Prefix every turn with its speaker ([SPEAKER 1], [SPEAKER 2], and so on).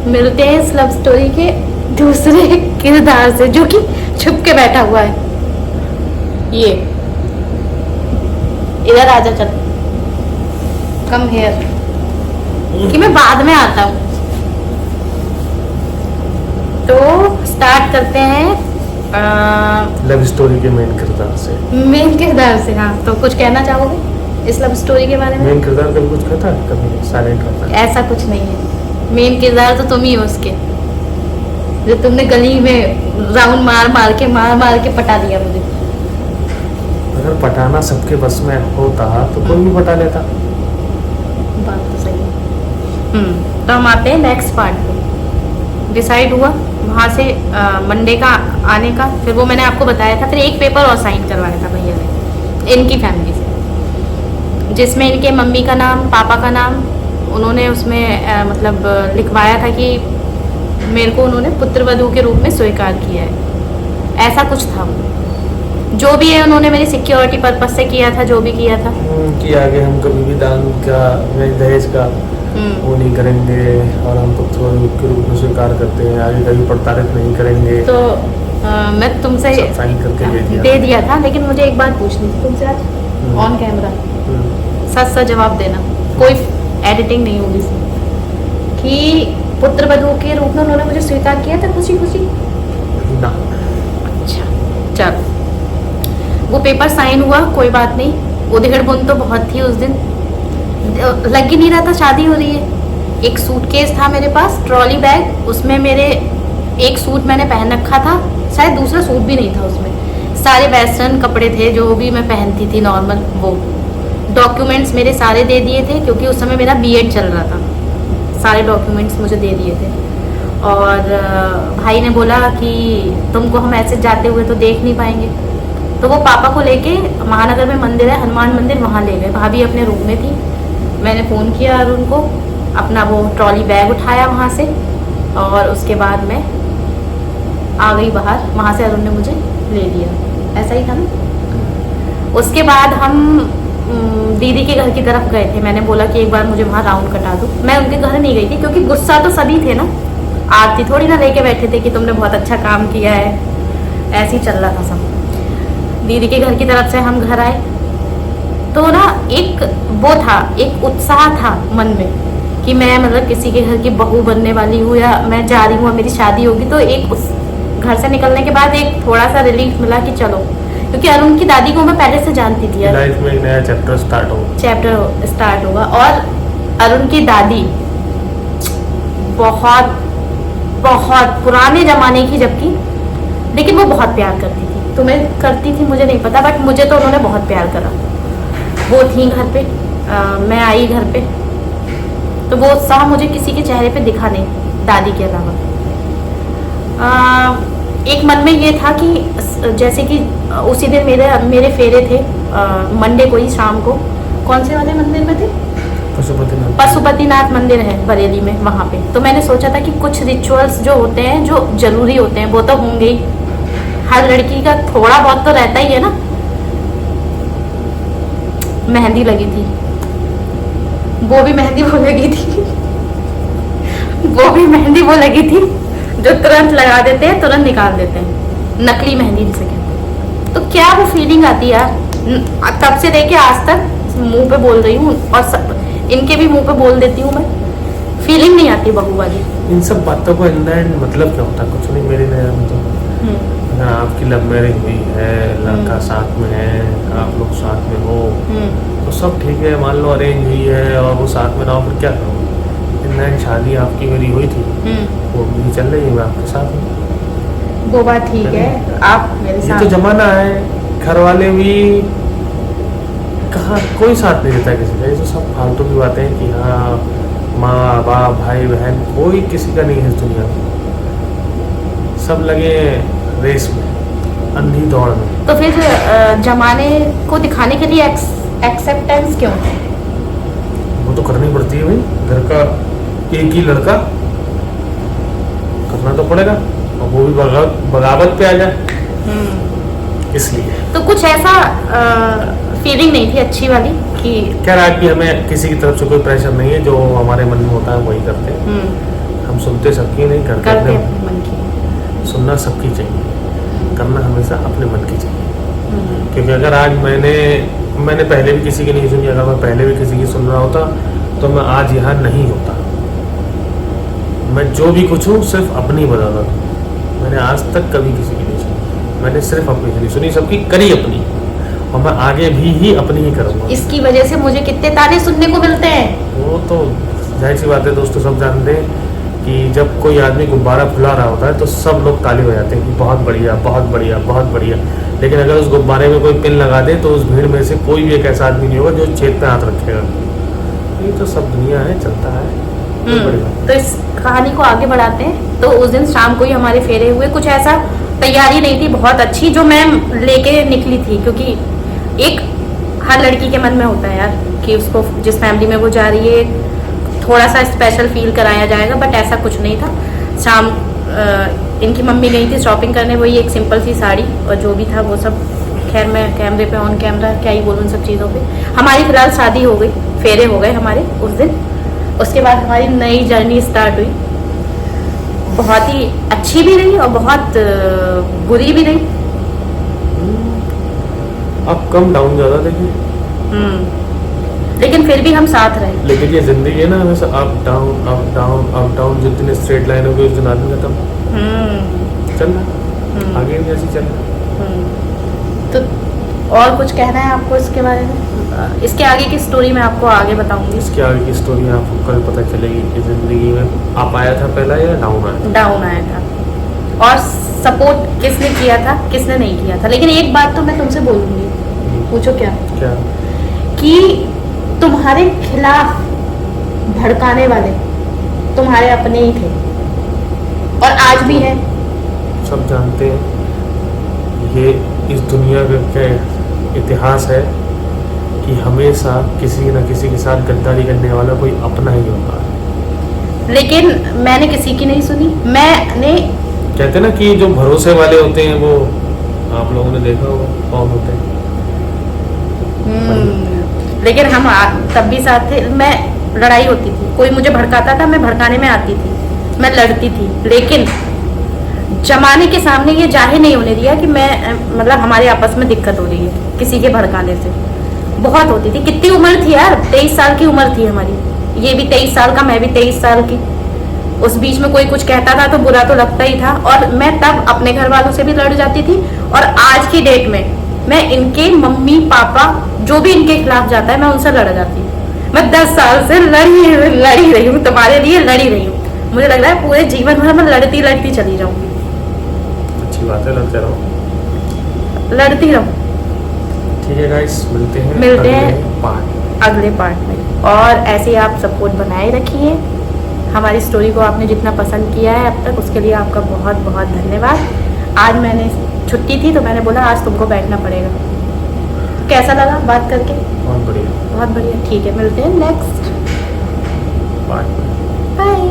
[SPEAKER 1] मिलते हैं इस लव स्टोरी के दूसरे किरदार से जो कि छुप के बैठा हुआ है। ये इधर आजा, चल कम हेयर कि मैं बाद में आता हूँ। तो स्टार्ट करते हैं
[SPEAKER 2] लव स्टोरी के मेन किरदार से।
[SPEAKER 1] मेन किरदार से। हाँ, तो कुछ कहना चाहोगे इस लव स्टोरी के बारे में?
[SPEAKER 2] मेन किरदार कभी कुछ कहता है, कभी साइलेंट रहता है।
[SPEAKER 1] ऐसा कुछ नहीं है, मेन किरदार तो तुम ही हो उसके, जो तुमने गली में राउंड मार मार के पटा दिया मुझे।
[SPEAKER 2] अगर पटाना सबके बस में होता तो कोई भी पटा लेता।
[SPEAKER 1] बात तो सही है। तो हम आते हैं नेक्स्ट पार्ट पे। डिसाइड हुआ वहाँ से मंडे का आने का, फिर वो मैंने आपको बताया था। फिर एक पेपर और साइन करवाया था भैया ने इनकी फैमिली से, जिसमें इनके मम्मी का नाम, पापा का नाम उन्होंने उसमें मतलब लिखवाया था कि मेरे को उन्होंने पुत्रवधू के रूप में स्वीकार किया है, ऐसा कुछ था। जो भी है उन्होंने मेरी सिक्योरिटी पर्पस से किया था, जो भी किया था
[SPEAKER 2] कि आगे हम कभी भी दान का दहेज का वो नहीं करेंगे और हम पुत्रवधू के रूप में स्वीकार करते हैं, आगे कभी प्रताड़ित नहीं करेंगे।
[SPEAKER 1] तो मैं तुमसे
[SPEAKER 2] साइन करके
[SPEAKER 1] दे दिया था। लेकिन मुझे एक बात पूछनी थी तुमसे आज ऑन कैमरा, सच सच जवाब देना, कोई एडिटिंग नहीं होगी इसमें, कि पुत्रवधू के रूप में उन्होंने मुझे स्वीकार किया था खुशी खुशी
[SPEAKER 2] ना?
[SPEAKER 1] अच्छा चलो, वो पेपर साइन हुआ, कोई बात नहीं। उधेड़ बुन तो बहुत थी उस दिन, लग ही नहीं रहा था शादी हो रही है। एक सूटकेस था मेरे पास, ट्रॉली बैग, उसमें मेरे एक सूट मैंने पहन रखा था, शायद दूसरा सूट भी नहीं था उसमें, सारे वेस्टर्न कपड़े थे जो भी मैं पहनती थी नॉर्मल। वो डॉक्यूमेंट्स मेरे सारे दे दिए थे, क्योंकि उस समय मेरा बीएड चल रहा था, सारे डॉक्यूमेंट्स मुझे दे दिए थे। और भाई ने बोला कि तुमको हम ऐसे जाते हुए तो देख नहीं पाएंगे, तो वो पापा को लेके महानगर में मंदिर है, हनुमान मंदिर, वहाँ ले गए। भाभी अपने रूम में थी, मैंने फ़ोन किया अरुण को, अपना वो ट्रॉली बैग उठाया वहाँ से, और उसके बाद मैं आ गई बाहर। वहाँ से अरुण ने मुझे ले लिया, ऐसा ही था ना। उसके बाद हम दीदी के घर की तरफ गए थे। मैंने बोला कि एक बार मुझे वहाँ राउंड कटा दो। मैं उनके घर नहीं गई थी, क्योंकि गुस्सा तो सभी थे ना, आरती थोड़ी ना लेके बैठे थे कि तुमने बहुत अच्छा काम किया है, ऐसे ही चल रहा था सब। दीदी के घर की तरफ से हम घर आए तो ना एक वो था, एक उत्साह था मन में कि मैं मतलब किसी के घर की बहू बनने वाली हूँ, या मैं जा रही हूँ, मेरी शादी होगी। तो एक उस घर से निकलने के बाद एक थोड़ा सा रिलीफ मिला कि चलो, क्योंकि अरुण की दादी को मैं पहले से जानती थी।
[SPEAKER 2] लाइफ में एक नया चैप्टर
[SPEAKER 1] स्टार्ट होगा। और अरुण की दादी बहुत बहुत पुराने जमाने की, जबकि लेकिन वो बहुत प्यार करती थी। तुम्हें करती थी मुझे नहीं पता, बट मुझे तो उन्होंने बहुत प्यार करा। वो थी घर पे, मैं आई घर पे, तो वो उत्साह मुझे किसी के चेहरे पे दिखा नहीं, दादी के अलावा। एक मन में ये था कि जैसे कि उसी दिन मेरे फेरे थे, मंडे को ही शाम को। कौन से वाले मंदिर में थे? पशुपतिनाथ मंदिर है बरेली में, वहाँ पे। तो मैंने सोचा था कि कुछ रिचुअल्स जो होते हैं, जो जरूरी होते हैं, वो तो होंगे ही, हर लड़की का थोड़ा बहुत तो रहता ही है ना। मेहंदी लगी थी, वो भी मेहंदी वो लगी थी वो भी मेहंदी वो लगी थी जो तुरंत लगा देते हैं, तुरंत निकाल देते हैं, नकली मेहंदी जिसे कहते हैं। तो क्या वो फीलिंग आती है यार, तब से लेके आज तक मुंह पे बोल रही हूँ, और सब इनके भी मुंह पे बोल देती हूँ मैं, फीलिंग नहीं आती बहू वाली।
[SPEAKER 2] इन सब बातों को इन द एंड मतलब क्या होता है? कुछ नहीं मेरी नजर में तो। अगर आपकी लव मैरिज हुई है, लड़का साथ में है, आप लोग साथ में हो, तो सब ठीक है। मान लो अरेंज हुई है और वो साथ में ना हो, फिर क्या करो? इन द एंड शादी आपकी मेरी हुई थी, वो भी चल रही है, मैं आपके साथ हूँ,
[SPEAKER 1] वो बात ठीक है। आप मेरे साथ,
[SPEAKER 2] ये तो जमाना है, घर वाले भी कहाँ कोई साथ नहीं देता किसी का। ये तो सब फालतू की बातें हैं कि हाँ माँ बाप भाई बहन कोई किसी का नहीं है इस दुनिया में, सब लगे रेस में, अंधी दौड़ में।
[SPEAKER 1] तो फिर जमाने को दिखाने के लिए एक्सेप्टेंस क्यों है?
[SPEAKER 2] वो तो करनी पड़ती है भाई, घर का एक ही लड़का, करना तो पड़ेगा, और वो भी बगावत पे आ जाए, इसलिए।
[SPEAKER 1] तो कुछ ऐसा फीलिंग नहीं थी अच्छी वाली कि
[SPEAKER 2] क्या रहा कि हमें किसी की तरफ से कोई प्रेशर नहीं है, जो हमारे मन में होता है वही करते हैं। हम सुनते सबकी नहीं, करते
[SPEAKER 1] करते
[SPEAKER 2] अपने।
[SPEAKER 1] अपने मन की।
[SPEAKER 2] सुनना सबकी चाहिए, करना हमेशा अपने मन की चाहिए। क्योंकि अगर आज मैंने पहले भी किसी की नहीं सुनी, अगर मैं पहले भी किसी की सुन रहा होता तो मैं आज यहाँ नहीं होता। मैं जो भी कुछ हूँ सिर्फ अपनी बदौलत हूँ। मैंने आज तक कभी किसी की नहीं सुनी, मैंने सिर्फ अपनी सुनी, सुनी सबकी, करी अपनी, और मैं आगे भी ही अपनी ही करूँगा।
[SPEAKER 1] इसकी वजह से मुझे कितने ताने सुनने को मिलते हैं।
[SPEAKER 2] वो तो जाहिर सी बात है दोस्तों, सब जानते हैं कि जब कोई आदमी गुब्बारा फुला रहा होता है तो सब लोग ताली बजाते हैं कि बहुत बढ़िया, बहुत बढ़िया, बहुत बढ़िया। लेकिन अगर उस गुब्बारे में कोई पिन लगा दे तो उस भीड़ में से कोई भी एक ऐसा आदमी नहीं होगा जो छेद पे हाथ रखेगा। ये तो सब दुनिया है, चलता है। कोई बड़ी बात नहीं।
[SPEAKER 1] तो इस कहानी को आगे बढ़ाते हैं। तो उस दिन शाम को ही हमारे फेरे हुए। कुछ ऐसा तैयारी नहीं थी बहुत अच्छी जो मैं लेके निकली थी, क्योंकि एक हर लड़की के मन में होता है यार कि उसको जिस फैमिली में वो जा रही है थोड़ा सा स्पेशल फील कराया जाएगा, बट ऐसा कुछ नहीं था। शाम इनकी मम्मी गई थी शॉपिंग करने, वही एक सिंपल सी साड़ी और जो भी था वो सब, खैर मैं कैमरे पे ऑन कैमरा क्या ही बोलूँ उन सब चीज़ों पे। हमारी फिलहाल शादी हो गई, फेरे हो गए हमारे उस दिन। उसके बाद हमारी नई जर्नी स्टार्ट हुई, बहुत ही अच्छी भी रही और बहुत बुरी भी रही।
[SPEAKER 2] अब कम डाउन ज़्यादा देखिए,
[SPEAKER 1] लेकिन फिर भी हम साथ रहे।
[SPEAKER 2] लेकिन ये जिंदगी है ना, हमेशा up down up down up down. जितने स्ट्रेट लाइन हो गई उस दिन आदमी खत्म, चलना आगे भी ऐसे चलना।
[SPEAKER 1] तो और कुछ कहना है आपको इसके बारे में? इसके आगे की स्टोरी मैं आपको आगे बताऊंगी।
[SPEAKER 2] इसके आगे की स्टोरी आपको कल पता चलेगी कि जिंदगी में आप आया था पहला या डाउन आया।
[SPEAKER 1] डाउन आया था और सपोर्ट किसने किया था किसने नहीं किया था। लेकिन एक बात तो मैं तुमसे बोलूंगी, पूछो क्या?
[SPEAKER 2] क्या?
[SPEAKER 1] कि तुम्हारे खिलाफ भड़काने वाले तुम्हारे अपने ही थे और आज भी है।
[SPEAKER 2] सब जानते हैं ये इस दुनिया का इतिहास है कि हमेशा किसी न किसी के साथ गद्दारी करने वाला कोई अपना ही होता है।
[SPEAKER 1] लेकिन मैंने किसी की नहीं सुनी। मैंने
[SPEAKER 2] कहते ना कि जो भरोसे वाले होते हैं वो आप लोगों ने देखा होगा कौन होते हैं।
[SPEAKER 1] लेकिन हम तब भी साथ थे। मैं लड़ाई होती थी, कोई मुझे भड़काता था, मैं भड़काने में आती थी, मैं लड़ती थी। लेकिन जमाने के सामने ये जाहिर नहीं होने दिया कि मैं मतलब हमारे आपस में दिक्कत हो रही है किसी के भड़काने से। बहुत होती थी। कितनी उम्र थी यार, 23 साल की उम्र थी हमारी। ये भी 23 साल का, मैं भी 23 साल की। उस बीच में कोई कुछ कहता था तो बुरा तो लगता ही था। और मैं तब अपने घर वालों से भी लड़ जाती थी और आज की डेट में मैं इनके मम्मी पापा जो भी इनके खिलाफ जाता है मैं उनसे लड़ जाती हूँ। मैं 10 साल से लड़ी रही हूँ, तुम्हारे लिए लड़ी रही हूँ। मुझे लग रहा है पूरे जीवन भर मैं लड़ती लड़ती चली जाऊंगी।
[SPEAKER 2] अच्छी बात है, लड़ते रहो,
[SPEAKER 1] लड़ती रहूं।
[SPEAKER 2] ठीक है गाइस, मिलते हैं
[SPEAKER 1] अगले पार्ट में। और ऐसे ही आप सपोर्ट बनाए रखिए। हमारी स्टोरी को आपने जितना पसंद किया है अब तक उसके लिए आपका बहुत बहुत धन्यवाद। आज मैंने छुट्टी थी तो मैंने बोला आज तुमको बैठना पड़ेगा। कैसा लगा बात करके?
[SPEAKER 2] बहुत बढ़िया,
[SPEAKER 1] बहुत बढ़िया। ठीक है, मिलते हैं नेक्स्ट
[SPEAKER 2] पार्ट में।
[SPEAKER 1] बाय।